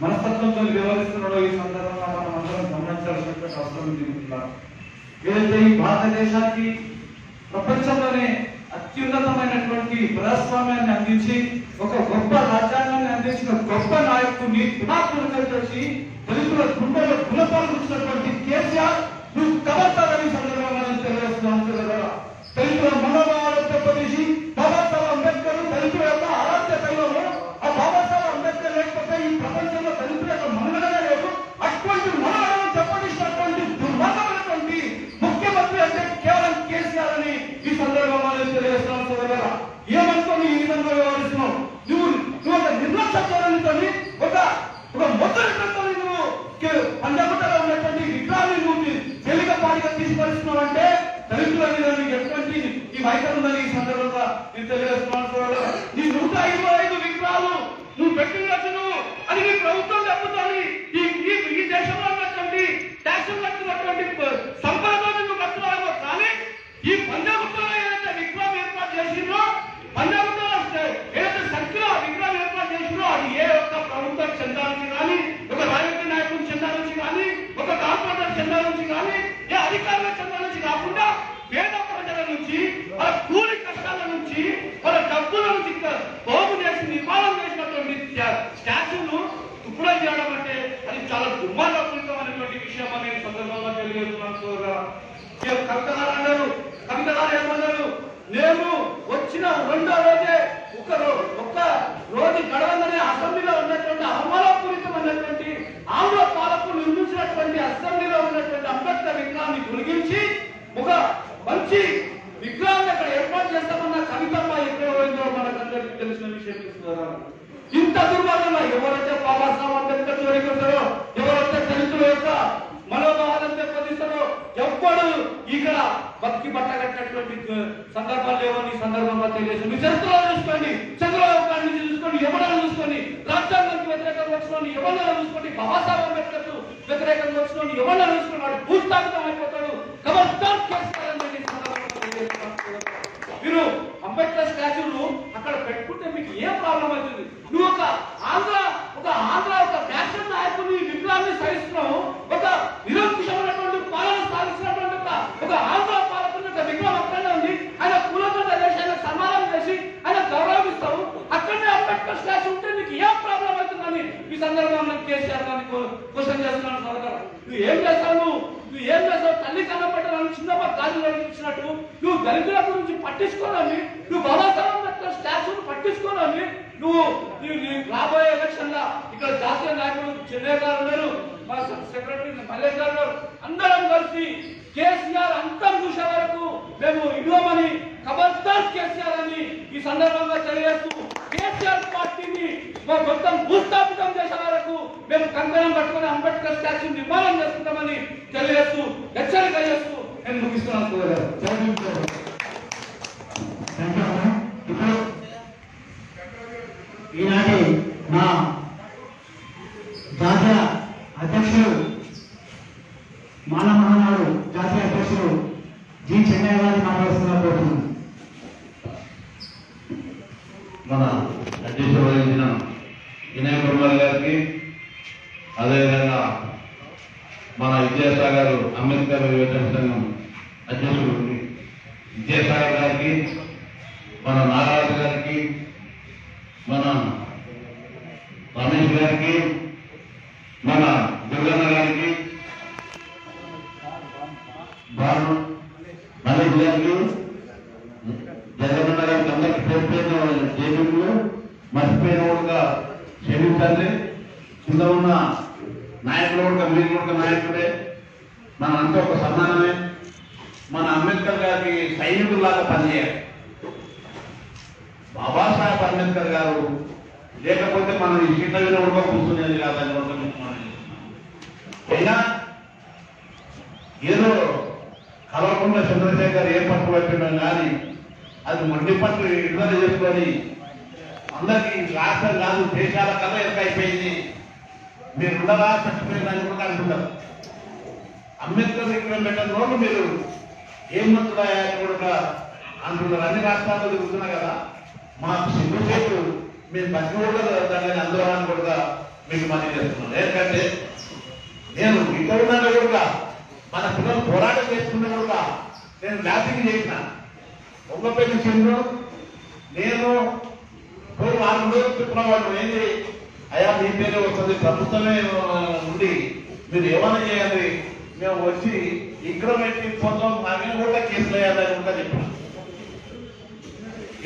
మనస్తత్వంతో వ్యవహరిస్తున్నాడో ఈ సందర్భంగా మనం అందరం గమనించాల్సినటువంటి అవసరం జరుగుతున్నారు. ఏదైతే ఈ భారతదేశానికి ప్రపంచంలోనే అత్యున్నతమైనటువంటి ప్రజాస్వామ్యాన్ని అందించి ఒక గొప్ప రాజ్యాంగాన్ని అందించిన గొప్ప నాయకుడిని పునాదులుగా చేసి దళితుల గుండెలో గుణపాలు ఇచ్చినటువంటి కేసీఆర్ నువ్వు కబర్తారని సందర్భంగా తెలియజేస్తున్నాను. దళితుల మనోభావాలను దెబ్బతీసి బాబాసాహెబ్ అంబేద్కర్ దళితుల యొక్క ఆరాధ్యతలో ఆ బాబాసాహెబ్ అంబేద్కర్ లేకపోతే ఈ ప్రపంచంలో దళితుల యొక్క మనుగడనే లేదు. అటువంటి మనోభావాలను దెబ్బతీసినటువంటి దుర్మార్గమైనటువంటి ముఖ్యమంత్రి అంటే కేవలం కేసీఆర్ అని ఈ సందర్భంగా తెలియజేస్తున్నాను. సోదరులారా, ఏమనుకోని ఈ విధంగా వ్యవహరిస్తున్నావు? నువ్వు ఒక నిర్లక్ష్య ధోరణితో ఒక మొదటితో నువ్వు పంజాబులో ఉన్నటువంటి విగ్రహాన్ని నువ్వు తేలికపాటిగా తీసుకొస్తున్నావు అంటే దళితుల మీద నీకు ఎటువంటి ఈ వైఖరి ఉందని ఈ సందర్భంగా నేను తెలియజేస్తున్నాను. నీ 125 విగ్రహాలు నువ్వు పెట్టినట్టు నువ్వు అది నీ ప్రభుత్వం చెప్పుతోంది. ఈ దేశంలో ఉన్నటువంటి ట్యాక్సులు కట్టినటువంటి సంపదతో నువ్వు కట్టుకోవాలి. కానీ ఈ పంజాబులో ఏదైతే విగ్రహం ఏర్పాటు చేసిందో, పంజాబులో ఏదైతే సర్కిల్ విగ్రహం ఏర్పాటు చేసిందో అది ఏ ఒక్క ప్రభుత్వం చెందా నుంచి కానీ, ఒక రాజకీయ నాయకుడు చెందా నుంచి కానీ, ఒక కార్పొరేటర్ చెందా నుంచి కానీ, ఏ అధికారుల చెందా నుంచి కాకుండా పేద ప్రజల నుంచి, వాళ్ళ కూలి కష్టాల నుంచి, వాళ్ళ డబ్బుల నుంచి పోగు చేసి నిర్మాణం చేసినటువంటి స్టాచ్యూను తుప్పుడం చేయడం అంటే అది చాలా దుర్మార్గపూరితమైనటువంటి విషయం అనే సందర్భంగా తెలియజేస్తున్నాను. కవిత గారు ఏమన్నారు? నేను వచ్చిన 2వ రోజే ఒక్క రోజు గడవంగానే అసెంబ్లీలో ఉన్నటువంటి అవమానపూరితమైనటువంటి ఆంగ్ల పాలకులు నిర్మించినటువంటి అసెంబ్లీలో ఉన్నటువంటి అంబేద్కర్ విగ్రహాన్ని తొలగించి ఒక మంచి విగ్రహాన్ని అక్కడ ఏర్పాటు చేస్తామన్న కవితమ్మ ఎక్కడ పోయిందో మనకందరికీ తెలిసిన విషయం ఇస్తున్నారు. ఇంత దుర్మార్గంగా ఎవరైతే బాబాసాహెబ్ అంబేద్కర్ చోరీకొస్తారో, ఎవరైతే దళితుల యొక్క మనోభావాలను దెబ్బతీస్తారో ఎవ్వడు ఇక్కడ బతికి బట్ట కట్టినటువంటి సందర్భాలు లేవని ఈ సందర్భంగా తెలియజేస్తాం. మీ చరిత్రలో చూసుకోండి, చంద్రబాబు నాయుడు నుంచి చూసుకోండి, ఎవరైనా చూసుకోండి, రాజ్యాంగానికి వ్యతిరేకంగా వచ్చిన ఎవరైనా చూసుకోండి, బాబాసాహెబ్ అంబేద్కర్ వ్యతిరేకంగా వచ్చిన ఎవరైనా చూసుకోండి, వాడు భూస్థాపితం అయిపోతాడు. కబర్దార్ కేసీఆర్ అని మీరు అంబేద్కర్ స్టాచ్యూను అక్కడ పెట్టుకుంటే మీకు ఏ ప్రాబ్లం అవుతుంది? నువ్వు ఒక ఆంధ్ర ఫ్యాషన్ నాయకుని విగ్రహాన్ని సహిస్తున్నావు, ఒక నిరంకుశమైనటువంటి పాలన సాధిస్తున్నటువంటి ఒక ఆంధ్ర పాలకుని విగ్రహం అక్కడనే ఉంది. ఆయన పూలతో చేసి ఆయన సన్మానం చేసి ఆయన గౌరవిస్తావు. అక్కడనే అంబేద్కర్ స్టాచ్యూ ఉంటే నీకు ఏ ప్రాబ్లం అవుతుందని ఈ సందర్భంగా కేసీఆర్ గారిని క్వశ్చన్ చేస్తున్నాను. సోదరు, నువ్వు ఏం చేస్తావు? తల్లి కన్నపడ్డాను చిన్నమ్మ గాజులు ఇచ్చినట్టు నువ్వు దళితుల గురించి పట్టించుకోనని, నువ్వు బాబాసాహెబ్ అంబేద్కర్ స్టాచ్యూను పట్టించుకోనని నువ్వు రాబోయే ఎలక్షన్ లా ఇక్కడ జాతీయ నాయకులు చెన్నై గారు ఉన్నారు, మా సెక్రటరీ మల్లేష్ గారు ఉన్నారు, అందరం కలిసి కేసీఆర్ అంతం చూసే వరకు మేము ఇవ్వమని ఖబర్దార్ కేసీఆర్ అని ఈ సందర్భంగా తెలియజేస్తూ కేసీఆర్ పార్టీని మొత్తం భూస్థాపితం చేసే వరకు మేము కంకణం పట్టుకుని అంబేద్కర్ స్టాచ్యూ నిర్మాణం చేసుకుంటామని తెలియజేస్తూ హెచ్చరిక చేస్తూ నేను ముగిస్తున్నాను. ఈనాటి మా జాతీయ అధ్యక్షుడు మానవ మహానాడు జాతీయ అధ్యక్షుడు జి చెన్నై గారిని మాట్లాడుతున్నా కోరుతున్నాను. మన అధ్యక్షుడు వహించిన వినయ్ కుమార్ గారికి, అదేవిధంగా మన విద్యాసాగర్ అంబేద్కర్ యువజన సంఘం అధ్యక్షుడు విద్యాసాగర్ గారికి, మన నాగరాజు గారికి, మన రమేష్ గారికి, మన దుర్గన్న గారికి, మల్లేష్ గారికి, జగన్న గారికి అందరికి పేరు జేబీలు మర్చిపోయిన కూడా క్షమించండి. కింద ఉన్న నాయకులు కూడా మీరు కూడా నాయకుడే, మన అంతా ఒక సమానమే. మన అంబేద్కర్ గారికి సైనికుల్లాగా పనిచేయాలి. బాబాసాహెబ్ అంబేద్కర్ గారు లేకపోతే మనం ఈ సీట్ల మీద కూడా కూర్చునేది కాదని అయినా ఏదో కలవకుండా చంద్రశేఖర్ ఏ పట్టు పట్టినా కానీ అది మొండి పట్టు విడుదల చేసుకొని అందరికీ రాష్ట్రం కాదు దేశాల కన్నా ఎక్కైపోయింది. మీరు ఉండగా చచ్చిపోయిందని కూడా అంటున్నారు. అంబేద్కర్ విగ్రహం పెట్టిన రోజు మీరు ఏం మంత్రులు కూడా అంటున్నారు. అన్ని రాష్ట్రాల్లో తిరుగుతున్నా కదా, మాకు సిగ్గుచేటు మీరు బతికి కూడా దాన్ని అందరూ కూడా మీకు మనం చేస్తున్నాను. ఎందుకంటే నేను ఇంట్లో ఉన్నాను కూడా మన పిల్లలు పోరాటం చేసుకున్నా కూడా నేను ల్యాపింగ్ చేసిన ఒంగపల్లి చెందు నేను 4 రోజులు చెప్పినవాడు ఏంటి అయ్యా మీ పేరే వస్తుంది ప్రభుత్వమే ఉండి మీరు ఏమైనా చేయాలి మేము వచ్చి ఇంక్రిమెంట్ పొందాం మా మీద కూడా కేసులు వేయాలని కూడా చెప్పిన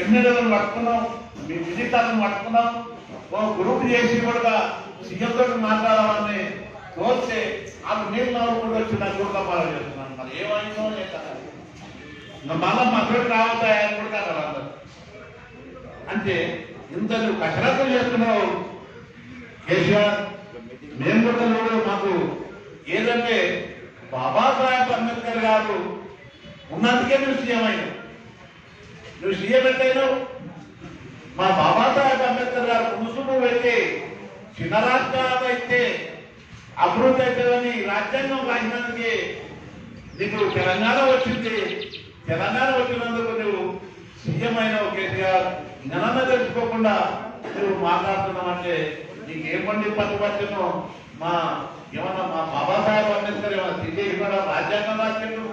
ఎమ్మెల్యేలను పట్టుకున్నాం మీ విజితాలను పట్టుకున్నాం ఓ గ్రూప్ చేసి కూడా సీఎం తోటి మాట్లాడాలని కోరితే ఆమె నీళ్ళు నవ్వుకుంటూ వచ్చి నాకు కూడా బాగా చేస్తున్నాను మరి ఏమైందో మళ్ళా మా తోటి రావద్దాయని కూడా కాదు అందరు అంటే ఇంత నువ్వు కసరత్తు చేస్తున్నావు కేసీఆర్ మేము కూడా మాకు ఏదంటే బాబాసాహెబ్ అంబేద్కర్ గారు ఉన్నందుకే నువ్వు సీఎం అయినావు. నువ్వు సీఎం ఎట్టయినావు మా బాబాసాహెబ్ అంబేద్కర్ గారు ముసుగు పెట్టి చిన్న రాష్ట్రాలు అయితే అభివృద్ధి అవుతుందని రాజ్యాంగం రాసినందుకే నీకు తెలంగాణ వచ్చింది. తెలంగాణ వచ్చినందుకు నువ్వు సీఎం అయినావు కేసీఆర్. జ్ఞానం తెలుసుకోకుండా నువ్వు మాట్లాడుతున్నావంటే నీకు ఏ పండి పట్టుబట్టినో మా ఏమన్నా మా బాబాసాహెబ్ అంబేద్కర్ ఏమన్నా తిరిగి ఇక్కడ రాజ్యాంగం రాసిండు.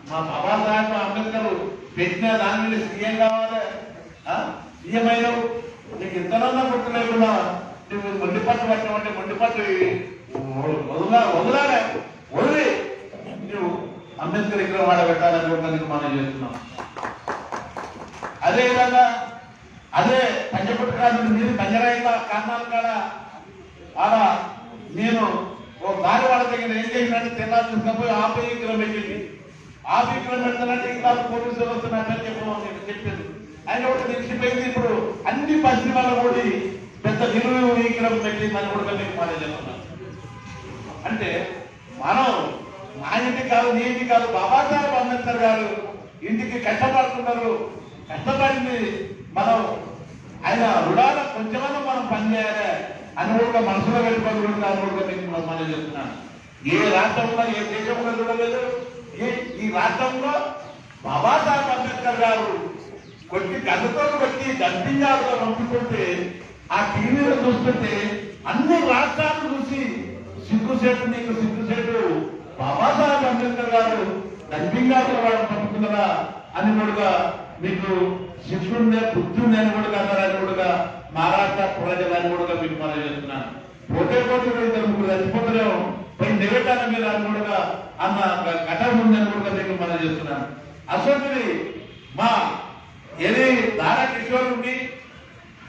మా బాబాసాహెబ్ అంబేద్కర్ పెట్టిన దాని మీద సీఎం కావాలి. సీఎం అయినావు నీకు ఇంతనన్నా గుర్తులేకుండా నువ్వు మొండిపట్టు పట్టినవంటే మొండిపట్టు వదిలాలే వదిలి నువ్వు అంబేద్కర్ ఇక్కడ వాడబెట్టాలని కూడా నీకు మనం చేస్తున్నాం. అదేవిధంగా అదే పంచపుట్టు కాదు మీరు పంజరాయిల కారణాలు కాడ ఆడ నేను ఓ దారి వాళ్ళ దగ్గర ఏం చేసినట్టు తిన్నాను తీసుకపోయి ఆపీకరం పెట్టింది. ఆపీకరం పెడతానంటే ఇంకా పోలీసులు వస్తున్నట్టు చెప్పింది. ఆయన ఒకటి తెలిసిపోయింది. ఇప్పుడు అన్ని పరిశ్రమలు కూడా పెద్ద నిలువీకరం పెట్టిందని కూడా మీకు మనం చెప్తున్నాం. అంటే మనం మా ఇంటికి కాదు నీ ఇంటికి కాదు బాబాసాహెబ్ అంబేద్కర్ గారు ఇంటికి కష్టపడుతున్నారు. కష్టపడింది మనం ఆయన రుణాల కొంచెమన్నా మనం పనిచేయాలి అని కూడా మనసులో పెట్టుకొని కూడా మీకు మనం చెప్తున్నాను. ఏ రాష్ట్రంలో ఏ దేశంలో చూడలేదు. ఈ రాష్ట్రంలో బాబాసాహెబ్ అంబేద్కర్ గారు కొట్టి గద్దతో కొట్టి డంపింగాలుగా పంపుతుంటే ఆ టీవీలో చూస్తుంటే అన్ని రాష్ట్రాలను చూసి సిగ్గుసేటు నీకు సిగ్గుసేటు బాబాసాహెబ్ అంబేద్కర్ గారు డంపింగాలుగా వాళ్ళు పంపుతున్నారా అని కూడా మీకు శిక్షుండే బుద్ధి ఉండే అని కూడా అన్నారని కూడా మహారాష్ట్ర ప్రజలని కూడా మీకు మనం చేస్తున్నాను. పోతే పోతే 2-3 చచ్చిపోతలేము పోయి నివేటాన మీద అని కూడా అన్న ఘటన ఉందని కూడా మీకు మనం చేస్తున్నాను. అసలు మా ఏది దారా కిషోర్ ఉండి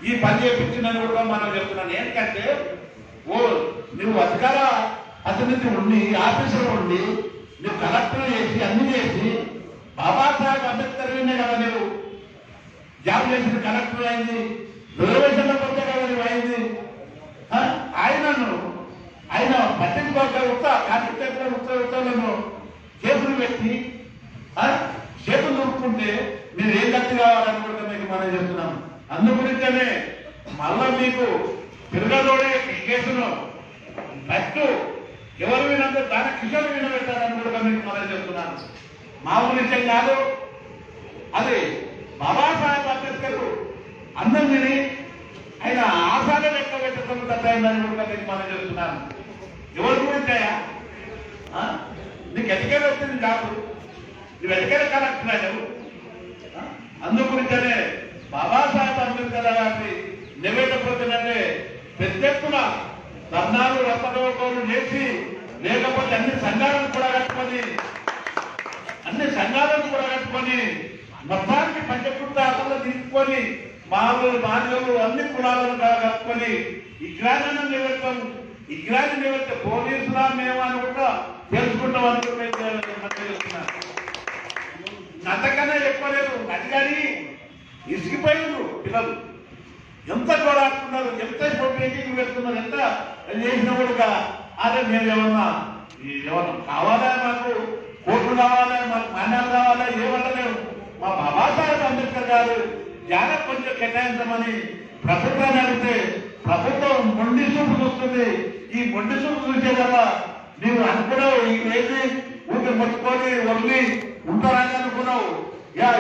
ఈ పని చేయించిందని కూడా మనం చెప్తున్నాను. ఏంటంటే నువ్వు అధికార అతనికి ఉండి ఆఫీసులో ఉండి నువ్వు కలెక్టర్ చేసి అన్ని చేసి బాబాసాహెబ్ అంబేద్కర్ వినే కదా నువ్వు జాబ్ చేసిన కలెక్టర్ అయింది. రిజర్వేషన్ల కొత్త కదా నువ్వు అయింది. ఆయన పట్టించుకోక ఉత్తర్వులను కేసులు పెట్టి చేతులు దొరుకుతుంటే మీరు ఏం గట్టి కావాలని కూడా మీకు మనం చెప్తున్నాం. అందుగురించనే మళ్ళా మీకు తిరగదోడే కేసును ఫస్ట్ ఎవరు వినంటే దాని కిషోర్ వినబెట్టాలని కూడా మీకు మనం చెప్తున్నాను. మామూలు విషయం కాదు. అది బాబాసాహెబ్ అంబేద్కర్ అందం విని ఆయన ఆశాలు లెక్క పెట్టుకుని తప్పైందని కూడా మీకు మనం చెప్తున్నాను. ఎవరు గురించాయా నీకు ఎన్నికలు వచ్చింది కాదు, నువ్వు ఎన్నికల కలెక్టర్ అయినవు. అందుగురించనే బాబాసాహెబ్ అంబేద్కర్ గారిని నివేదపోతుందంటే పెద్ద ఎత్తున ధర్నాలు రప్పడవకోలు చేసి లేకపోతే అన్ని సంఘాలను కూడా కట్టుకొని మొత్తానికి పంచకృతాలను తీసుకొని మానవులు అన్ని కులాలను కట్టుకొని ఇగ్రాన్ని నివేదిత పోలీసులా మేము అని కూడా తెలుసుకుంటాం అనుకుంటున్నాను. అంతకన్నా చెప్పలేదు. అది కానీ ఇసిగిపోయారు పిల్లలు. ఎంత గోడాడుతున్నారు, ఎంత మీటింగ్ పెడుతున్నారు, ఎంత చేసినప్పుడుగా అదే మేము ఏమన్నా కావాలా, మాకు కోర్టు కావాలా, మాకు నాణ్యాలు కావాలా, ఏమనలేవు. మా బాబాసాహెబ్ అంబేద్కర్ గారు జాగ్రత్త కొంచెం కేటాయించమని ప్రభుత్వాన్ని అడిగితే ప్రభుత్వం మొండి చూపు చూస్తుంది. ఈ మొండి చూపు చూసే కదా నీవు అనుకున్నావు ఏది ఊరికి ముట్టుకొని వదిలి ఉంటారని అనుకున్నావు.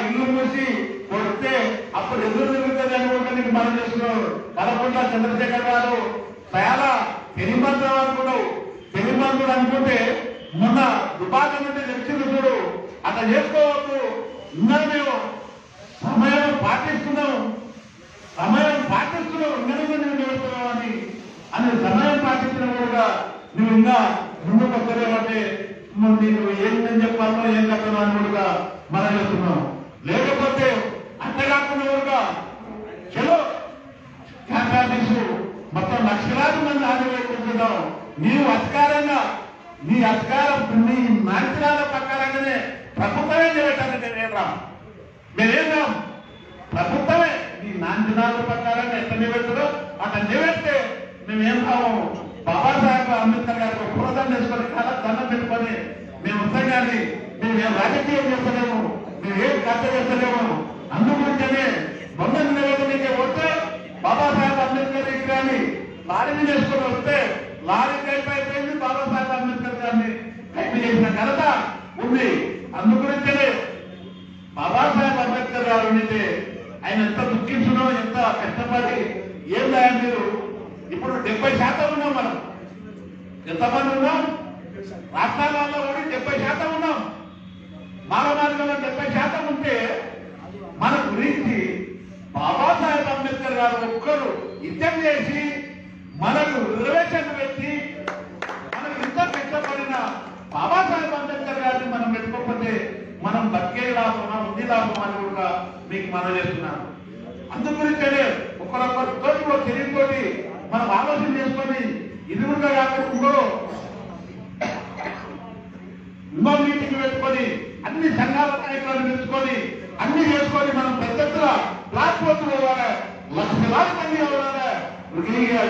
ఇల్లు మూసి కొడితే అప్పుడు ఎదురు తిరుగుతుంది అని కూడా నీకు మనం చేస్తున్నావు. కలకొండ చంద్రశేఖర్ గారు చాలా తెలిమంతుడు అనుకున్నావు. తెలిమంతుడు అనుకుంటే మొన్న దుబాక నుండి తెలిసింది చూడు, అట్లా చేసుకోవద్దు. ఇంకా మేము సమయం పాటిస్తున్నాం ఇంకా నేను చేస్తున్నావు అని సమయం పాటించిన కూడా నువ్వు ఇంకా ముందుకు వస్తలేవంటే నీకు ఏం చెప్పాలో ఏం కట్టను అని కూడా మనం చేస్తున్నాం. లేకపోతే అంతేకాకుండా కూడా చలో క్యాంపాఫీసు మొత్తం లక్షలాది మంది ఆదివేసుకుంటున్నాం. నీవు అధికారంగా నీ అధికారం నీ నాంచనాల ప్రకారంగానే ప్రభుత్వమే చేయటానికి మేమేం రాం. ప్రభుత్వమే నీ నాంచనాల ప్రకారంగా ఎంత నివేస్తారో అట్లా నివేస్తే మేమేం రాము. బాబాసాహెబ్ అంబేద్కర్ గారికి పూలదండ వేసుకొని కాల దండం పెట్టుకొని మేము వస్తాం. కానీ మేమేం రాజకీయం చేస్తలేము, మేమేం ఖర్చు చేస్తలేము. అందుగురించనే మొన్న నివేదనకే వస్తే బాబాసాహెబ్ అంబేద్కర్ విగ్రహాన్ని లారీని చేసుకొని వస్తే లారీ కైపు అయిపోయింది. బాబాసాహెబ్ అంబేద్కర్ గారిని కైపు చేసిన ఘనత ఉంది. అందుగురించనే బాబాసాహెబ్ అంబేద్కర్ గారు ఉంటే ఆయన ఎంత దుఃఖించడం, ఎంత కష్టపడి ఏం రాయాలి. మీరు ఇప్పుడు 70% ఉన్నాం. మనం ఎంతమంది ఉన్నాం? రాష్ట్రాలలో కూడా 70% ఉన్నాం. మానవాళిలో 70% ఉంటే మన గురించి బాబాసాహెబ్ అంబేద్కర్ గారు ఒక్కరు యుద్ధం చేసి మనకు రిజర్వేషన్ పెట్టి మనకు ఇంత కష్టపడిన బాబాసాహెబ్ అంబేద్కర్ గారిని మనం పెట్టుకోకపోతే మనం బతికే లాభమా ఉంది లాభం అని కూడా మీకు మనం చేస్తున్నాను. అందుగురించే ఒకరొకరితో తెలియతోటి మనం ఆలోచన చేసుకొని ఇది కూడా కాకుండా ఇంకో మీటింగ్ పెట్టుకొని అన్ని సంఘాల నాయకులను పెంచుకొని అన్ని చేసుకొని మనం పెద్ద ప్లాట్ఫామ్ పోవాలి. లక్షలాది మంది అవ్వాలి.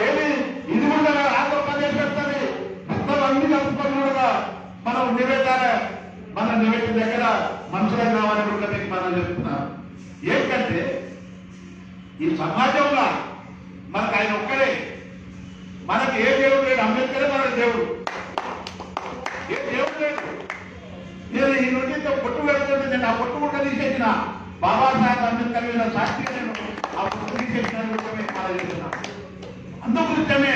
ఏమి ఇది కూడా ఆంధ్రప్రదేశ్ వస్తుంది. మొత్తం అన్ని కలుపుకొని కూడా మనం నివేదాలి. మన నివేదిక దగ్గర మనుషులు కావాలని కూడా మీకు మనం చెప్తున్నాం. ఏంటంటే ఈ సమాజంలో మనకు ఆయన ఒక్కడే. మనకి ఏ దేవుడు లేడు. అంబేద్కరే మన దేవుడు. ఏ దేవుడు లేదు. నేను ఈ నుండి పొట్టు పెడుతుంటే నేను ఆ పొట్టు కూడా తీసేసిన బాబాసాహెబ్ అంబేద్కర్ మీద సాక్షి నేను ఆ పొట్టు తీసేసిన మనం చేస్తున్నా. అందుకృత్యమే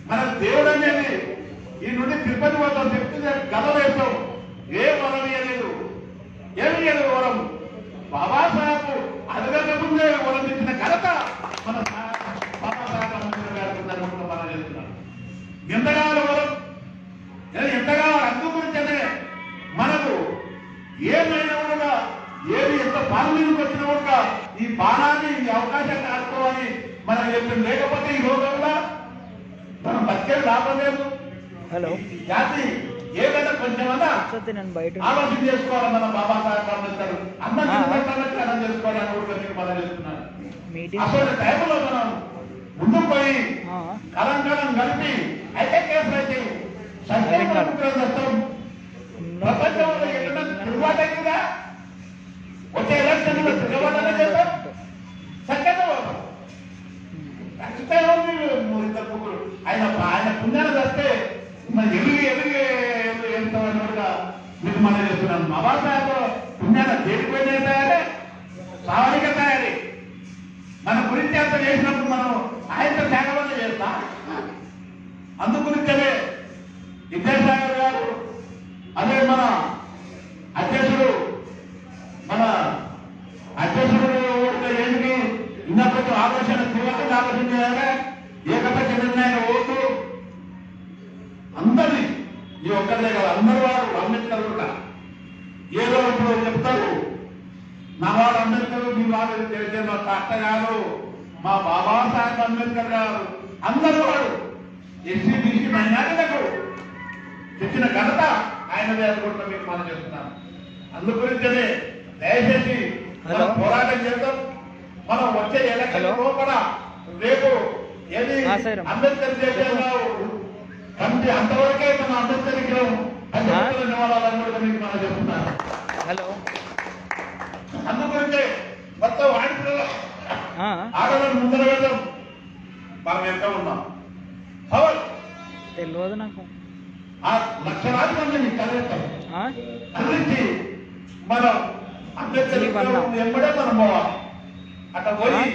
మన దేవుడు అనేది ఈ నుండి తిరుపతి పోతాం, చెప్తే గద వేస్తాం. ఏ వరం ఇవ్వలేదు, ఏమి ఇవ్వలేదు వరం. బాబాసాహెబ్ అడగక ముందే వరం ఇచ్చిన ఘనత మన బాబాసాహెబ్ అంబేద్కర్ గారికి ఉందని మనం చేస్తున్నాం. ఎంత కావాలి వరం, ఎంత కావాలి. అందుగురించనే మనకు ఏమైనా కూడా ఏది ఎంత పార్లమెంట్కి వచ్చినా కూడా ఈ బాణాన్ని ఈ అవకాశాన్ని ఆడుకోవాలి మనం చెప్పింది. లేకపోతే ఈ రోజుల్లో మనం బతికే లాభం లేదు. హలో జాతి ఏదైనా కొంచెమన్నా ఆలోచన చేసుకోవాలి. మన బాబాసాహెబ్ అంబేద్కర్ అన్నం చేసుకోవాలని కూడా మనం చేస్తున్నాను. అసలు టైంలో మనం ముందుకు పోయి కలం కలిపి అయితే కేసులు అయితే ప్రపంచంలో ఎక్కడ తిరుగుబాటు అయిందిగా. వచ్చే ఎలక్షన్ లో తిరుగుబాటు చేస్తాం. సత్యత ఖచ్చితంగా ఇద్దరు ముగ్గురు ఆయన పుణ్యాన్ని వస్తే మరి ఎదుగు వెళ్తామని కూడా మీకు మనం చేస్తున్నాను. బాబాసాహెబ్ పుణ్యాన్ని దేనిపోయినా తయారే, సావనిక తయారీ. మన గురించి అంత చేసినప్పుడు మనం ఆయనతో త్యాగవల్ల చేస్తా. అందుగురించే విద్యాసాగర్ గారు, అదే మన అధ్యక్షుడు ఏంటి ఇంకా కొంచెం ఆలోచన తీవ్రంగా ఆలోచన చేయాలి. ఏకపక్ష నిర్ణయాన్ని ఓటు అందరినీ ఈ ఒక్కరిదే కదా, అందరు వారు అంబేద్కర్ కూడా ఏదో ఇప్పుడు చెప్తారు. నా వాడు అంబేద్కర్, మీ వాడు మా అత్త గారు, మా బాబాసాహెబ్ అంబేద్కర్ గారు, అందరూ వాడు ఎస్సీ బీసీ మైనారిటీలకు తెచ్చిన ఘనత ఆయనదే అనుకుంటా మీకు మనం చెప్తున్నాను. అందుగురించనే దయచేసి మనం పోరాటం చేద్దాం. మనం వచ్చే ఎలక్షన్ లోపల రేపు ఏది అంబేద్కర్ చేసేలా కమిటీ అంతవరకే మన అంబేద్కర్ విగ్రహం వాళ్ళని కూడా మీకు మనం చెప్తున్నాను. హలో అందుగురించే మొత్తం వాడిలో ఆడవాళ్ళు ముందర వెళ్దాం. మనం ఎంత ఉన్నాం తెలియదు నాకు. ఆ లక్షలాది మందిని కలిసి మనం అంబేద్కర్ ఎంబడే మనం పోవాలి. అట్లా పోయి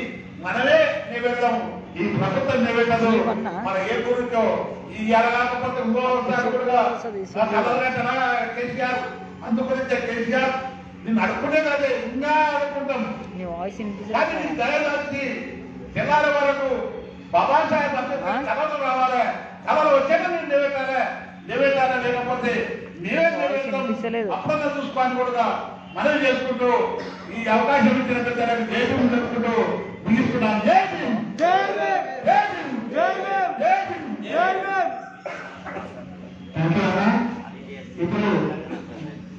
మనమే నివేదం ఈ ప్రభుత్వం నిలబెట్టదు. మన ఏ గురికో ఈ ఎలాగకపోతే ఇంకోసారి కూడా కలవగట్టనా కేసీఆర్, అందుగురించే కేసీఆర్ నేను అడుగునే కదా ఇంకా అనుకుంటాం. కానీ నీ దయదాచి తెల్లారి వరకు బాబాసాహెబ్ అంబేద్కర్ కళలు రావాలి, కళలు వచ్చాక నేను నిలబెట్టాలా లేకపోతే నేనే నిలబెడతాం అప్పుడన్నా చూసుకోని కూడా మనవి చేసుకుంటూ ఈ అవకాశం ఇచ్చిన పెద్దలకు దేశం జరుపుకుంటూ ముగిస్తున్నాను. జై భీమ్. ఇప్పుడు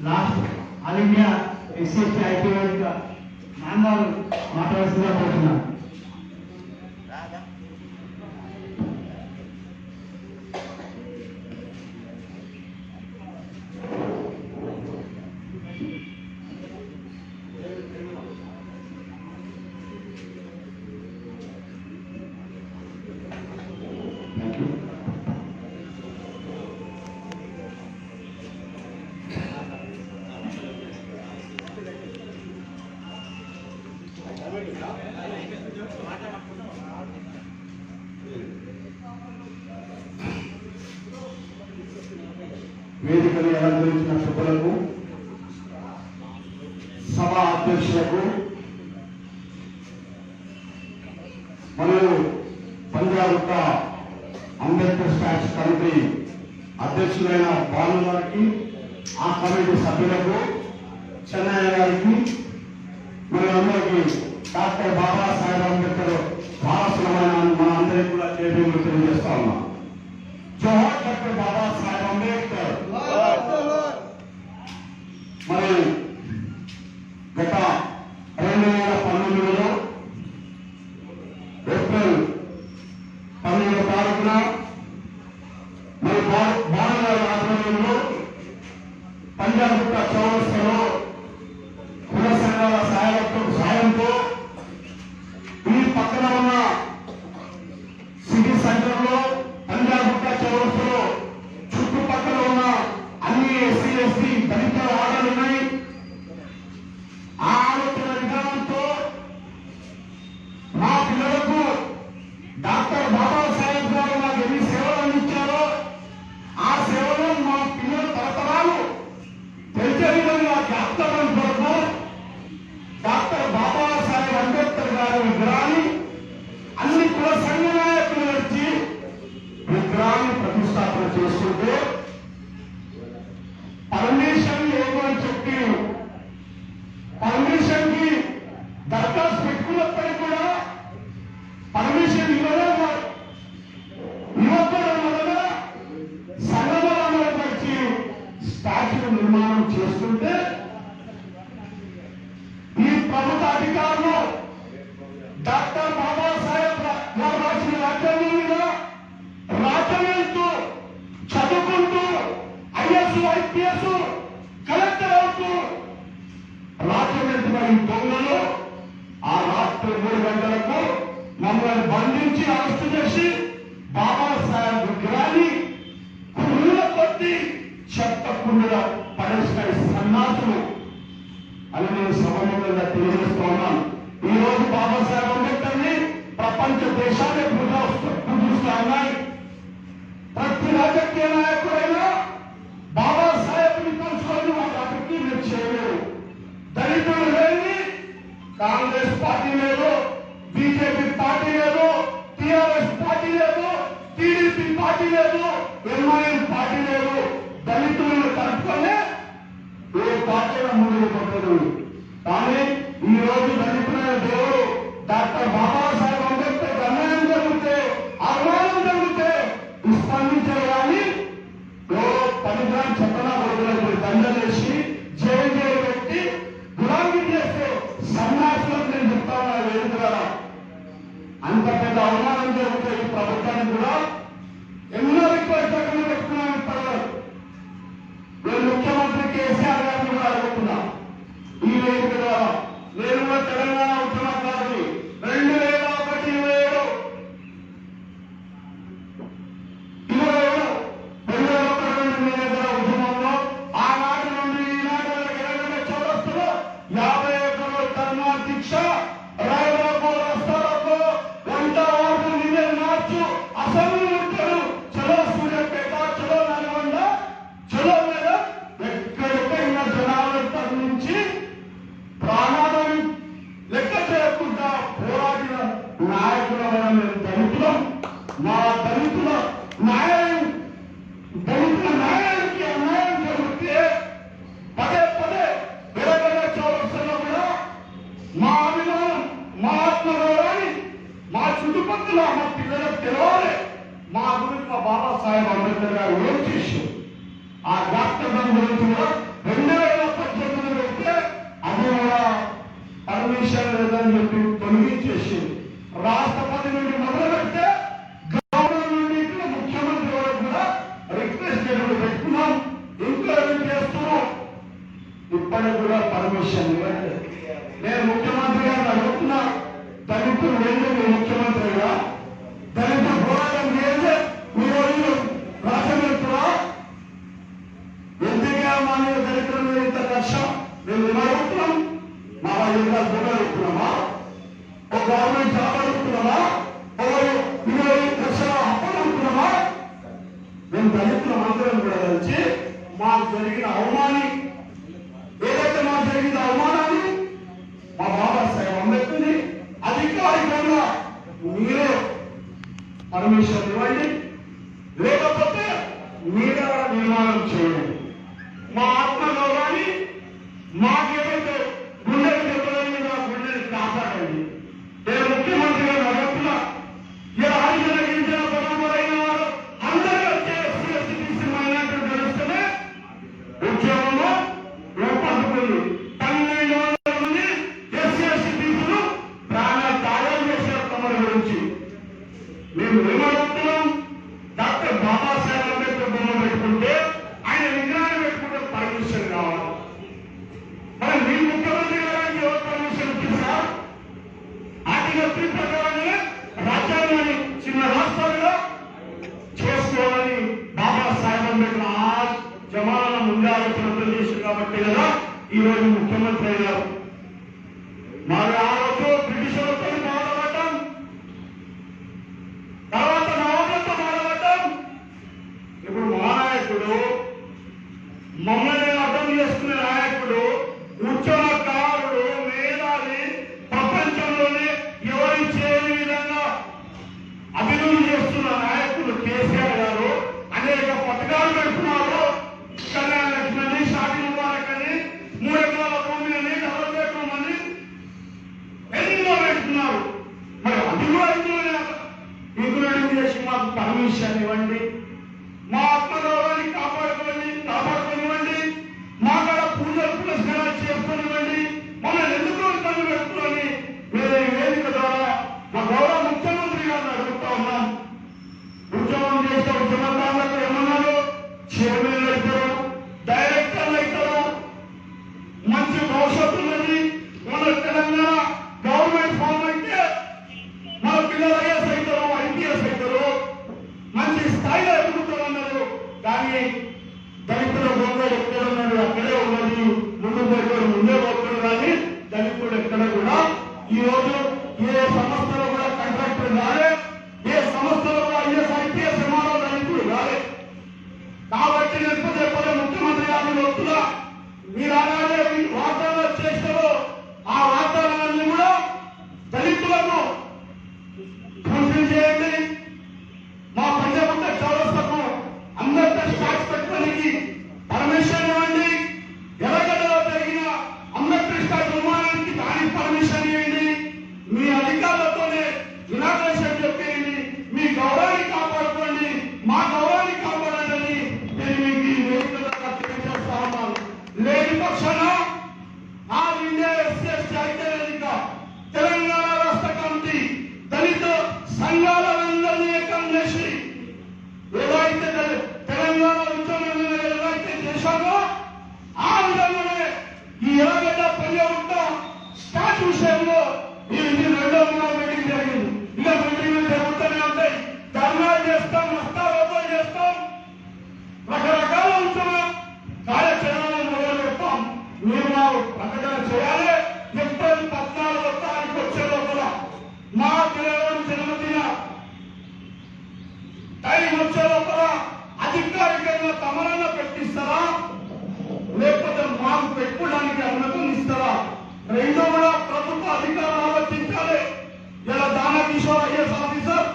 last all India SC IT నాన్నగారు మాట్లాడాల్సిందిగా కోరుతున్నాను. వేదికను అలంకరించిన సభ్యులకు, సభా అధ్యక్షులకు మరియు పంజాగుట్ట అంబేద్కర్ స్టాచ్యూ కమిటీ అధ్యక్షులైన బాలు గారికి, ఆ కమిటీ సభ్యులకు, చెన్నయ్య గారికి మరియు అందరికీ డాక్టర్ బాబాసాహెబ్ అంబేద్కర్ వారసులమైన మన అందరికీ కూడా జైభీములు తెలియజేస్తా ఉన్నాం. జోహార్ డాక్టర్ బాబాసాహెబ్ అంబేద్కర్. మరి గత 2019లో ఏప్రిల్ 12వ తారీఖున మరి బాలగారి ఆధ్వర్యంలో పంజాగుట్ట చౌరస్తాలో కుల సంఘాల సాయంతో ఈ పక్కన ఉన్న సిటీ సెంటర్లో పంజాగుట్ట చౌరస్తాలో చుట్టుపక్కల ఉన్న అన్ని ఎస్సీ ఎస్టీ దళిత వాడలు ఉన్నాయి. ఆ ఆలోచన విధానంతో మా పిల్లలకు డాక్టర్ బాబాసాహెబ్ గారు మాకు ఎన్ని సేవలు అందించారో ఆ సేవలు మా పిల్లల తరతరాలు తెలిసే విధంగా జ్ఞాపకం కొరకు డాక్టర్ బాబాసాహెబ్ అంబేద్కర్ గారి విగ్రహాన్ని అన్ని కుల సంఘ నాయకులు వచ్చి విగ్రహాన్ని ప్రతిష్టాపన చేసుకుంటే పర్మిషన్ లేదు అని చెప్పి పర్మిషన్ కి దరఖాస్తు పెట్టుకున్నప్పటికీ కూడా పర్మిషన్ ఇవ్వడం వలన సంఘంలో వచ్చి స్టాచ్యూ నిర్మాణం చేస్తుంటే ఈ ప్రభుత్వ అధికారులు డాక్టర్ బాబాసాహెబ్ గారు రాసిన రాజ్యాంగం మీద రాజ్యాంగంతో చదువుకుంటూ ఐఎస్ ఐపీఎస్ కలెక్టర్ అవుతూ రాజ్యమంత్రి దొంగలు ఆ రాత్రి 3 గంటలకు మమ్మల్ని బంధించి అరెస్టు చేసి బాబాసాహెబ్ విగ్రహాన్ని కుర్రుల కొద్ది చెత్త కుండల పడేసిన సన్నాసులు అని నేను సమయంగా తెలియజేస్తూ ఉన్నాను. ఈ రోజు బాబాసాహెబ్ అంబేద్కర్ ని ప్రపంచ దేశాలే పూజిస్తా ఉన్నాయి. ప్రతి రాజకీయ నాయకుడైనా బాబాసాహెబ్ ని తలుచుకొని వాళ్ళ అభివృద్ధి మీరు చేయలేరు. దళితులు లేని కాంగ్రెస్ పార్టీ లేదు, బీజేపీ పార్టీ లేదు, టిఆర్ఎస్ పార్టీ లేదు, టీడీపీ పార్టీ లేదు, ఎంఐఎం పార్టీ లేదు. దళితులను కలుపుకొని ఏ పార్టీ ముందుకు పట్టదు. కానీ ఈ రోజు దళితులైన దేవుడు డాక్టర్ బాబాసాహెబ్ అంబేద్కర్ అన్యాయం జరిగితే, అవమానం జరిగితే స్పందించారు. కానీ 10 గ్రాముల చక్కన కొడుకులకు దండలేసి జైలు పెట్టి గులాంగి చేస్తే సన్యాసులకు నేను చెప్తా ఉన్నా వేదిక ద్వారా అంత పెద్ద అవమానం జరిగితే ఈ ప్రభుత్వానికి కూడా ఎన్నో రిక్వెస్ట్ పెట్టుకున్నాను. పర్వాలేదు, నేను ముఖ్యమంత్రి కేసీఆర్ గారిని కూడా అడుగుతున్నా ఈ వేదిక ద్వారా. నేను కూడా తెలంగాణ ఉద్యమకారుని 2000 న్యాయం దళితుల న్యాయానికి అన్యాయం జరిగితే పదే పదే వేరే చౌరస్తలో కూడా మా అభిమానం, మా ఆత్మగౌరవాన్ని మా చుట్టుపక్కల మా పిల్లలకు తెలవాలి, మా గురించి మా బాబాసాహెబ్ అంబేద్కర్ గారు ఏం చేశారు. ఆ డాక్టర్ గురించి కూడా 2018 పెడితే అది కూడా పర్మిషన్ లేదని చెప్పి తొలగించేసి రాష్ట్రపతి నుండి మొదలు పెడితే గవర్నర్ నుండి ముఖ్యమంత్రి వరకు కూడా రిక్వెస్ట్ పెట్టుకున్నాం. ఇంకా ఏం చేస్తున్నాం, ఇప్పటికి కూడా పర్మిషన్ ఇవ్వండి. నేను ముఖ్యమంత్రి గారిని అడుగుతున్నా, దళితులు లేదు ముఖ్యమంత్రిగా, దళిత పోరాటం చేస్తే మీరు రాజమంత్రులా ఎందుకే మానవ దళితుల మీద ఇంత కక్ష? మేము ఏం అడుగుతున్నాం? మా యొక్క భూమి అడుగుతున్నామా? ఒక గవర్నమెంట్ జాబ్ అడుగుతున్నామా? ఒకరు 20 లక్షల అప్పులు అడుగుతున్నామా? మేము దళితుల మంత్రం కూడా కలిసి మాకు జరిగిన అవమాని ఏదైతే మాకు జరిగిన అవమానాన్ని మా బాబాసాహెబ్ అంబేద్కర్ని అధికారికంగా మీరే పర్మిషన్ ఇవ్వండి, లేకపోతే మీరే నిర్మాణం చేయండి. మా ఆత్మగౌరవాన్ని మాకేదైతే గుండెలు చెప్పలేని గుండెని కాపాడండి. నేను ముఖ్యమంత్రి గారు అడుగుతున్నా, ఇలా ఆలోచన గింజల పరమైన వారు అందరూ వచ్చే మైనార్టీ తెలుస్తూనే ఉద్యోగంలో రూపొందుకుంది. 1200 మంది ఎస్సీఎస్సీలు ప్రాణ త్యాగం చేసిన తమరి గురించి మేము ఏమడుగుతున్నాం? డాక్టర్ బాబాసాహెబ్ అంబేద్కర్ బొమ్మ పెట్టుకుంటే, ఆయన విగ్రహాన్ని పెట్టుకుంటే పర్మిషన్ కావాలి. మరి మీ ముఖ్యమంత్రి గారికి ఎవరు పర్మిషన్ ఇచ్చారు? ఆర్టికల్ 3 ప్రకారంగా రాజ్యాంగాన్ని చిన్న రాష్ట్రాలుగా చేసుకోవాలని బాబాసాహెబ్ అంబేద్కర్ ఆ జమానాల ముందే ఆలోచన చేశారు కాబట్టి కదా ఈ రోజు ముఖ్యమంత్రి అయ్యారు. మరి ఆ రోజు బ్రిటిషర్లతో బాధపడ్డాం, తర్వాత నవాబులతో బాధపడ్డాం. ఇప్పుడు మా నాయకుడు, మమ్మల్ని అర్థం చేసుకునే నాయకుడు, ఉద్యమకారుడు, మేధావి, ప్రపంచంలోనే ఎవరి చేయని విధంగా అభివృద్ధి చేస్తున్న నాయకులు కేసీఆర్ గారు అనేక పథకాలు పెడుతున్నారు. కళ్యాణ లక్ష్మి అని, షాదీ ముబారక్ అని, 3 ఎకరాల భూమి అని, డబుల్ బెడ్రూమ్ అని ఎన్నో పెడుతున్నారు. మరి అది కూడా ఇంక్లూడింగ్ చేసి మాకు పర్మిషన్ ఇవ్వండి, మా ఆత్మగౌరవాన్ని కాపాడుకోనివ్వండి, మా కాడ పూజలు పురస్కారాలు చేసుకునివ్వండి. మమ్మల్ని ఎందుకు ఇబ్బంది పెట్టుకుని మీరు ఈ వేదిక ద్వారా మా గౌరవ ముఖ్యమంత్రి గారిని అడుగుతా ఉన్నాం. ఉద్యోగం చేసే ఉద్యమకారులకు ఏమన్నారు? చైర్మన్లు అవుతారు, డైరెక్టర్లు అవుతారు, మంచి భవిష్యత్తు ఉన్నది. మన తెలంగాణ గవర్నమెంట్ ఫామ్ అయితే మన పిల్లలు ఐఎస్ అవుతారు, ఐపీఎస్ అవుతారు, మంచి స్థాయిలో ఎదుగుతారన్నారు. కానీ దళితుల గొంగడు ఎక్కడ ఉన్నాడు? అక్కడే ఉన్నది. ముందు పోయి ముందే పోతాడు. కానీ దళితుడు ఎక్కడ కూడా ఈ రోజు ఏ సంస్థలో కూడా కాంట్రాక్టర్ రాలే, ఏ సంస్థలో కూడా ఐఎస్ ఐపీఎస్ ఎంఆర్ఓ దళితుడు రాలే. కాబట్టి లేకపోతే ముఖ్యమంత్రి గారిని వస్తున్నా, మీరు అలాగే వాగ్దానాలు చేస్తారో ఆ వాగ్దానాన్ని కూడా దళితులకు ఫుల్ఫిల్ చేయండి. మా పంజాబ్ చౌరస్తకు అంబేద్కర్ స్టాక్స్ పెట్టుకోనికి పర్మిషన్ ఇవ్వండి. ఎర్రగడ్డలో జరిగిన అంబేద్కర్ స్టాక్ నిర్మాణానికి దానికి పర్మిషన్ ఇవ్వండి. మీ అధికారులతోనే ఇనాగ్రేషన్ చెప్పేయండి. మీ గౌరవాన్ని కాపాడుకోండి, మా గౌరవాన్ని కాపాడండి. నేను మీకు ఈ వేదికగా తెలియజేస్తా ఉన్నాను. లేని పక్షాన ఆల్ ఇండియా ఎస్సీ ఐక్య వేదిక, తెలంగాణ రాష్ట్ర కమిటీ, దళిత సంఘాలందరినీ ఏకం చేసి ఏదైతే తెలంగాణ ఉద్యమం ఏదైతే చేశామో ఆ విధంగానే ఈ ఎర్రగడ్డ పంజాబ్ స్టార్ట్ విషయంలో ఇది 2వ మీటింగ్ జరిగింది. ఇంకా మీటింగ్లు జరుగుతూనే ఉంటాయి. ధర్నాలు చేస్తాం, నష్టాలు చేస్తాం, రకరకాల ఉద్యమ కార్యాచరణలు మొదలు పెడతాం. మీరు మా ప్రకటన చేయాలి. ఏప్రిల్ 14వ తారీఖు వచ్చే లోపల మా పిల్లల జన్మదిన టైం వచ్చే లోపల అధికారికంగా తమరన్న పెట్టిస్తారా, లేకపోతే మాకు పెట్టుకోవడానికి అనుమతిస్తారా? రెండో కూడా ప్రభుత్వ అధికారులు ఆలోచించాలి. ఇలా దానా కిషోర్ ఐఎస్ ఆఫీసర్,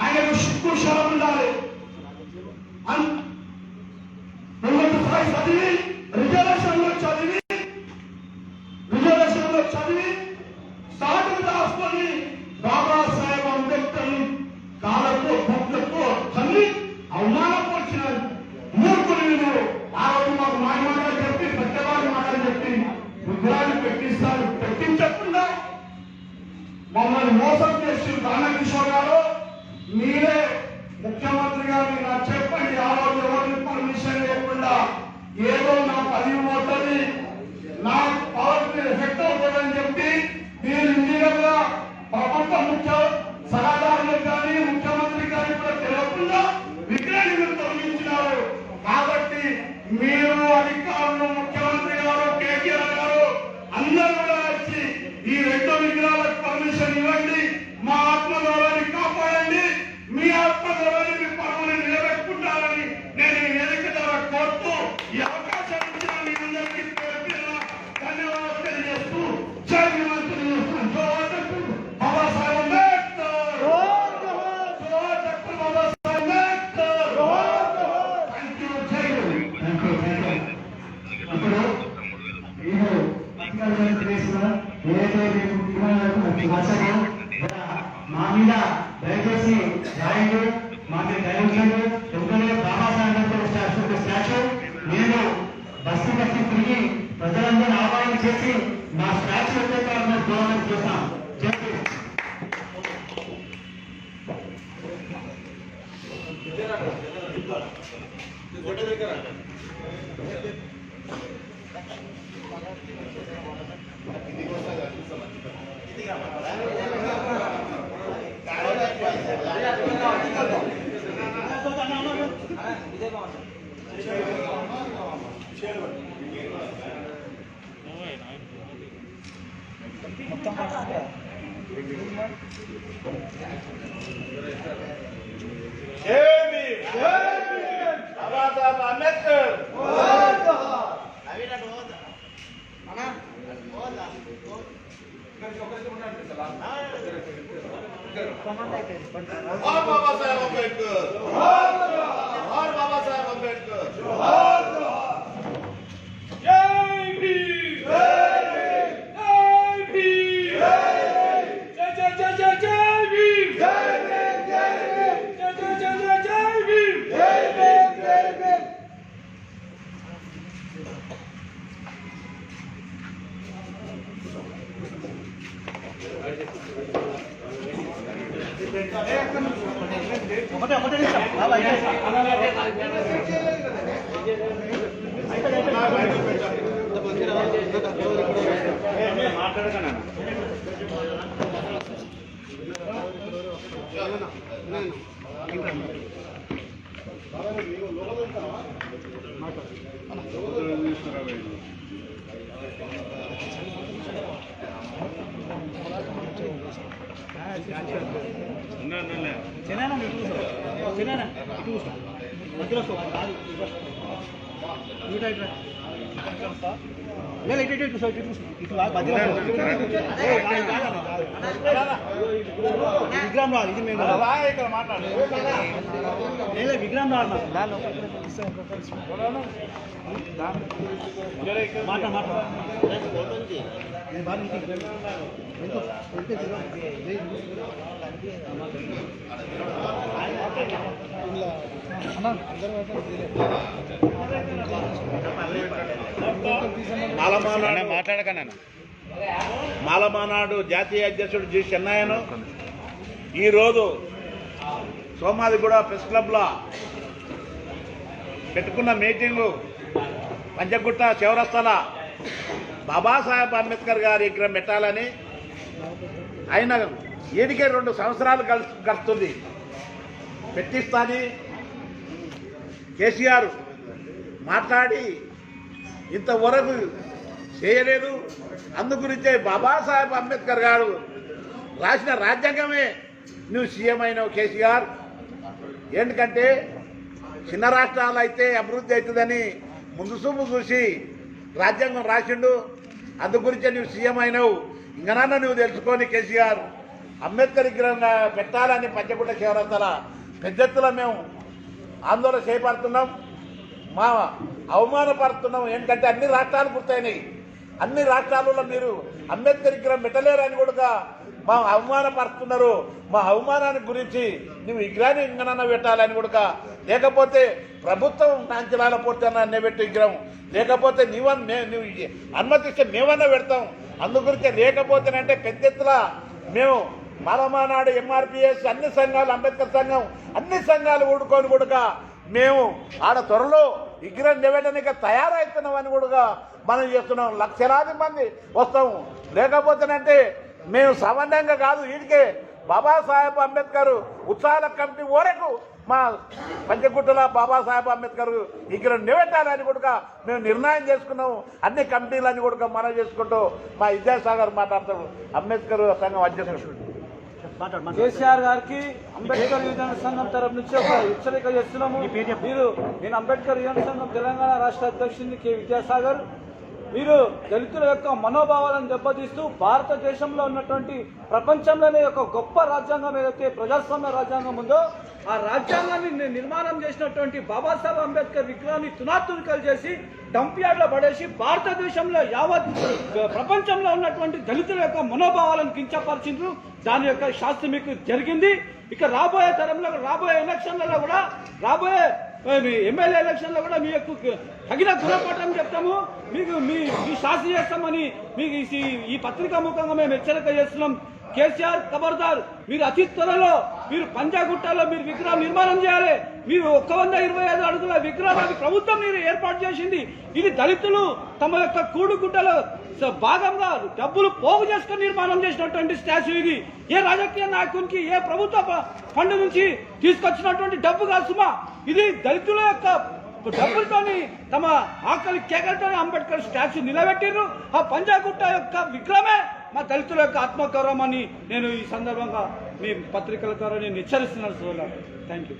ఆయనకు సిగ్గు శరం ఉండాలి. ఉన్నత స్థాయి చదివి రిజర్వేషన్లో చదివి సాధన రాసుకొని బాబాసాహెబ్ అంబేద్కర్ కాళ్ళతో బొట్లతో చల్లి అవమానపరిచిన మూర్ఖులు వీళ్ళు. ఆ రోజు మాకు మాయమాటలు చెప్పి పెద్దవాళ్ళు మాటలు చెప్పి విగ్రహాన్ని పెట్టించకుండా మమ్మల్ని మోసం చేసి దానకిషోర్ గారు మీరే ముఖ్యమంత్రి గారు నాకు చెప్పండి. ఆ రోజు ఎవరిని పర్మిషన్ లేకుండా ఏదో నా పని పోతుంది, నా పవర్ ఎఫెక్ట్ అవుతుందని చెప్పి మీరు ఇంజనీర్ గా ప్రభుత్వ ముఖ్య సలహాదారులకు కానీ ముఖ్యమంత్రి కానీ కూడా తెలియకుండా విగ్రహాన్ని మీరు తొలగించినారు. కాబట్టి మీరు అధికారులు, ముఖ్యమంత్రి గారు, కేటీఆర్ గారు అందరూ కూడా వచ్చి ఈ 2 విగ్రహాలకు పర్మిషన్ ఇవ్వండి. మా ఆత్మగౌరవాన్ని కాపాడండి. మీ ఆత్మగౌరవాన్ని మీ పరువుని నిలబెట్టుకుంటారని నేను ఈ వేదిక ద్వారా కోరుతూ ఈ అవకాశం ఇచ్చిన మీ అందరికీ పేరు పేరున ధన్యవాదాలు తెలియజేస్తూ జై భీమ్ తెలియజేస్తున్నాను. Babasaheb Ambedkar, doctor Babasaheb Ambedkar. Thank you. జై భీమ్. ఇప్పుడు మీరు ఏదైతే మా మీద దయచేసి రాయండి, మాకు దయచేయండి. ఎందుకంటే బాబాసాహెబ్ అంబేద్కర్ స్టాచ్యూ నేను బస్సు తిరిగి ప్రజలందరూ ఆహ్వానం చేసి మా స్టాచ్యూ వచ్చేకాలను దూరం చేస్తాం. చెప్పి బాబాసాహెబ్ అంబేద్కర్ బాబాసాహెబ్ అంబేద్కర్, బాబాసాహెబ్ అంబేద్కర్. జై భీమ్, జై భీమ్, జై జై జై జై జై భీమ్, జై భీమ్, జై భీమ్, జై జై జై జై జై భీమ్, జై భీమ్, జై భీమ్. విగ్రహం రాదు, ఇది మేము విగ్రహం రాదు. మాట మాట మాట్లాడకన్నా మాలమానాడు జాతీయ అధ్యక్షుడు జి చెన్నయ్యను ఈరోజు సోమాదిగూడ ప్రెస్ క్లబ్లో పెట్టుకున్న మీటింగు పంచగుట్ట చౌరస్తాల బాబాసాహెబ్ అంబేద్కర్ గారి విగ్రహం పెట్టాలని ఆయన 2 సంవత్సరాలు గడుస్తుంది. పెట్టిస్తాని కేసీఆర్ మాట్లాడి ఇంతవరకు చేయలేదు. అందుగురించే బాబాసాహెబ్ అంబేద్కర్ గారు రాసిన రాజ్యాంగమే నువ్వు సీఎం అయినావు కేసీఆర్. ఎందుకంటే చిన్న రాష్ట్రాలు అయితే అభివృద్ధి అవుతుందని ముందు చూపు చూసి రాజ్యాంగం రాసిండు. అందుగురించే నువ్వు సీఎం అయినావు. ఇంకనన్నా నువ్వు తెలుసుకొని కేసీఆర్ అంబేద్కర్ విగ్రహంగా పెట్టాలని పంచగుట్ట చౌరస్తాల పెద్ద ఎత్తున మేము ఆందోళన చేపడుతున్నాం, మా అవమానపడుతున్నాం. ఏంటంటే అన్ని రాష్ట్రాలు పూర్తయినాయి, అన్ని రాష్ట్రాలలో మీరు అంబేద్కర్ విగ్రహం పెట్టలేరని కూడా మా అవమానపరుస్తున్నారు. మా అవమానాన్ని గురించి నువ్వు విగ్రహాన్ని ఇంకనన్నా పెట్టాలని కూడా, లేకపోతే ప్రభుత్వం నాంచలాల పోతానన్నా అన్నబెట్టి విగ్రహం, లేకపోతే నువ్వు అనుమతిస్తే మేమన్నా పెడతాం. అందుగురించి లేకపోతేనంటే పెద్ద ఎత్తున మేము మరమానాడు ఎంఆర్పిఎస్ అన్ని సంఘాలు, అంబేద్కర్ సంఘం అన్ని సంఘాలు ఊడుకొని కూడా మేము ఆడ త్వరలో విగ్రహం నిలబెట్టడానికి తయారవుతున్నామని కూడా మనం చేస్తున్నాం. లక్షలాది మంది వస్తాము. లేకపోతేనంటే మేము సామాన్యంగా కాదు, వీటికే బాబాసాహెబ్ అంబేద్కర్ ఉత్సాహాల కమిటీ వరకు మా పంచగుట్టల బాబాసాహెబ్ అంబేద్కర్ విగ్రహం నిలబెట్టాలని కూడా మేము నిర్ణయం చేసుకున్నాము. అన్ని కమిటీలని కూడా మనం చేసుకుంటూ మా విద్యాసాగర్ మాట్లాడతాడు, అంబేద్కర్ సంఘం అధ్యక్షుడు. కేసీఆర్ గారికి అంబేద్కర్ యువజన సంఘం తరపు నుంచి ఒక హెచ్చరిక చేస్తున్నాము. నేను అంబేద్కర్ యువజన సంఘం తెలంగాణ రాష్ట్ర అధ్యక్షుడిని కె విద్యాసాగర్. మీరు దళితుల యొక్క మనోభావాలను దెబ్బతీస్తూ భారతదేశంలో ఉన్నటువంటి ప్రపంచంలోనే ఒక గొప్ప రాజ్యాంగం ఏదైతే ప్రజాస్వామ్య రాజ్యాంగం ఉందో ఆ రాజ్యాంగాన్ని నిర్మాణం చేసినటువంటి బాబాసాహెబ్ అంబేద్కర్ విగ్రహాన్ని తునాతునికలు చేసి డంప్ యార్డ్లో పడేసి భారతదేశంలో యావత్ ప్రపంచంలో ఉన్నటువంటి దళితుల యొక్క మనోభావాలను కించపరిచిండ్రు. దాని యొక్క శాస్త్రి మీకు జరిగింది. ఇక రాబోయే తరంలో, రాబోయే ఎలక్షన్లలో కూడా, రాబోయే ఎమ్మెల్యే ఎలక్షన్లో కూడా మీ యొక్క తగిన గుణపాఠం చెప్తాము, మీకు మీ శాస్త్రి చేస్తామని మీకు ఈ పత్రికా ముఖంగా మేము హెచ్చరిక చేస్తున్నాం. కేసీఆర్ ఖబర్దార్, మీరు అతి త్వరలో మీరు పంజాగుట్టలో మీరు విగ్రహం నిర్మాణం చేయాలి. మీరు 125 అడుగుల విగ్రహాన్ని ప్రభుత్వం మీరు ఏర్పాటు చేసింది. ఇది దళితులు తమ యొక్క కూడుగుడ్డలో భాగంగా డబ్బులు పోగు చేసుకుని నిర్మాణం చేసినటువంటి స్టాచ్యూ ఇది. ఏ రాజకీయ నాయకునికి, ఏ ప్రభుత్వ ఫండ్ నుంచి తీసుకొచ్చినటువంటి డబ్బు కాదు సుమా. ఇది దళితుల యొక్క డబ్బులతోని, తమ ఆకలి కేకలతో అంబేద్కర్ స్టాచ్యూ నిలబెట్టిర్రు. ఆ పంజాగుట్ట యొక్క విగ్రహమే మా దళితుల యొక్క ఆత్మగౌరవం అని నేను ఈ సందర్భంగా మీ పత్రికల ద్వారా నేను హెచ్చరిస్తున్నాను సోదరులారా. Thank you.